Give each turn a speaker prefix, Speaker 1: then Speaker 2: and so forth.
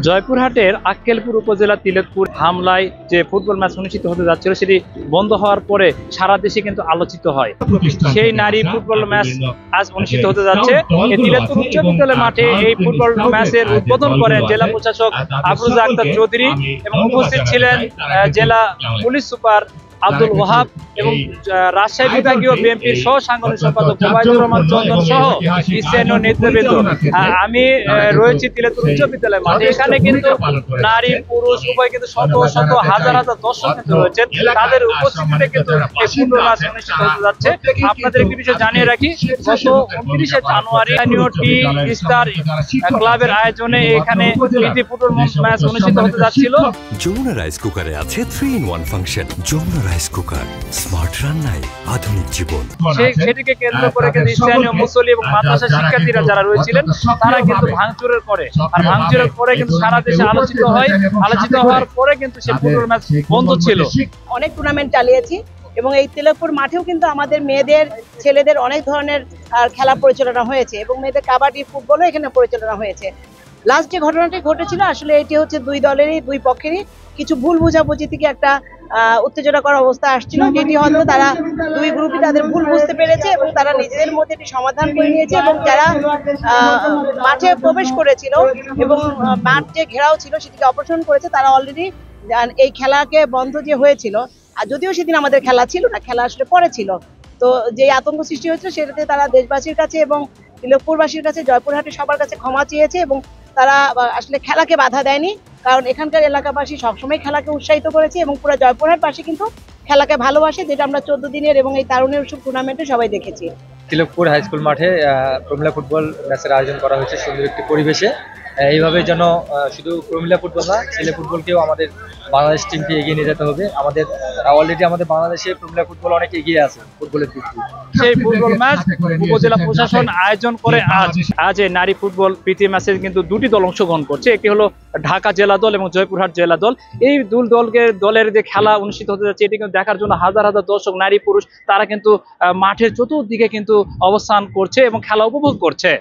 Speaker 1: জয়পুরহাটের আক্কেলপুর উপজেলা তিলেকপুর হামলায় যে ফুটবল ম্যাচ অনুষ্ঠিত হতে যাচ্ছিল সেটি বন্ধ হওয়ার পরে সারা দেশে কিন্তু আলোচিত হয়। সেই নারী ফুটবল ম্যাচ আজ অনুষ্ঠিত হতে যাচ্ছে। এই তিলেকপুর উচ্চ বিদ্যালয় মাঠে এই ফুটবল ম্যাচের উদ্বোধন করেন জেলা প্রশাসক আফরোজা আক্তার চৌধুরী এবং উপস্থিত ছিলেন জেলা পুলিশ সুপার আব্দুল ওয়াহাব এবং রাজশাহী বিভাগীয় বিএনপির সহ সাংগঠনিক সম্পাদক ওবায়দুর রহমান চন্দন সহ স্থানীয় নেতৃবৃন্দ। আমি রয়েছি তিলেকপুর উচ্চ বিদ্যালয় মাঠে। এখানে কিন্তু নারী পুরুষ উভয় কিন্তু শত শত হাজার হাজার দর্শক কিন্তু রয়েছেন। তাদের উপস্থিতিতে কিন্তু এই ফুটবল ম্যাচ অনুষ্ঠিত হতে যাচ্ছে। আপনাদের একটি বিষয় জানিয়ে রাখি, গত 29শে জানুয়ারি স্থানীয় টি স্টার ক্লাবের আয়োজনে এখানে একটি ফুটবল ম্যাচ অনুষ্ঠিত হতে যাচ্ছিল।
Speaker 2: যমুনা রাইস কুকারে আছে 3-in-1 function. Jamuna rice cooker, smart রান্নায় আধুনিক জীবন।
Speaker 1: সেটিকে কেন্দ্র করে কিন্তু স্থানীয় মুসল্লি এবং মাদ্রাসা শিক্ষার্থীরা যারা রয়েছিলেন তারা কিন্তু ভাঙচুরের করে, আর ভাঙচুরের পরে কিন্তু সারা দেশে আলোচিত হয়। আলোচিত হওয়ার পরে কিন্তু সে ফুটবল ম্যাচ বন্ধ ছিল।
Speaker 3: অনেক টুর্নামেন্ট চালিয়েছি এবং এই তিলেকপুর মাঠেও কিন্তু আমাদের মেয়েদের ছেলেদের অনেক ধরনের খেলা পরিচালনা হয়েছে এবং মেয়েদের কাবাডি ফুটবলও এখানে পরিচালনা হয়েছে। লাস্ট যে ঘটনাটি ঘটেছিল আসলে এটি হচ্ছে দুই দলেরই দুই পক্ষেরই কিছু ভুল বোঝাবুঝি থেকে একটা উত্তেজনাকর অবস্থা আসছিল, যেটি হয়তো তারা দুই গ্রুপই তাদের ভুল বুঝতে পেরেছে এবং তারা নিজেদের মধ্যে এটি সমাধান করে নিয়েছে এবং যারা মাঠে প্রবেশ করেছিল এবং মাঠ যে ঘেরাও ছিল সেটিকে অপসারণ করেছে তারা অলরেডি এই খেলাকে বন্ধ যে হয়েছিল, আর যদিও সেদিন আমাদের খেলা ছিল না, খেলা আসলে পরে ছিল, তো যে আতঙ্ক সৃষ্টি হয়েছিল সেটাতে তারা দেশবাসীর কাছে এবং তিলেকপুরবাসীর কাছে জয়পুরহাটের সবার কাছে ক্ষমা চেয়েছে এবং তারা আসলে খেলাকে বাধা দেয়নি, কারণ এখানকার এলাকাবাসী সবসময় খেলাকে উৎসাহিত করেছে এবং পুরো জয়পুরহাটবাসী কিন্তু খেলাকে ভালোবাসে, যেটা আমরা 14 দিনের এবং এই তারুণের উৎসব টুর্নামেন্টে সবাই দেখেছি।
Speaker 4: তিলেকপুর হাই স্কুল মাঠে প্রমিলা ফুটবল ম্যাচের আয়োজন করা হয়েছে সুন্দর একটি পরিবেশে। এইভাবে যেন শুধু প্রমিলা ফুটবল না, ছেলে ফুটবলকেও আমাদের বাংলাদেশ টিমকে এগিয়ে নিয়ে যেতে হবে। অলরেডি আমাদের বাংলাদেশে প্রমিলা ফুটবল অনেক এগিয়ে আছে ফুটবলের দিক দিয়ে।
Speaker 1: সেই ফুটবল ম্যাচ উপজেলা প্রশাসন আয়োজন করে আজ এই নারী ফুটবল প্রীতি ম্যাচে কিন্তু দুটি দল অংশগ্রহণ করছে। একটি হলো ঢাকা জেলা দল এবং জয়পুরহাট জেলা দল। এই দুই দলের যে খেলা অনুষ্ঠিত হতে যাচ্ছে এটি কিন্তু দেখার জন্য হাজার হাজার দর্শক নারী পুরুষ তারা কিন্তু মাঠের চতুর্দিকে কিন্তু অবস্থান করছে এবং খেলা উপভোগ করছে।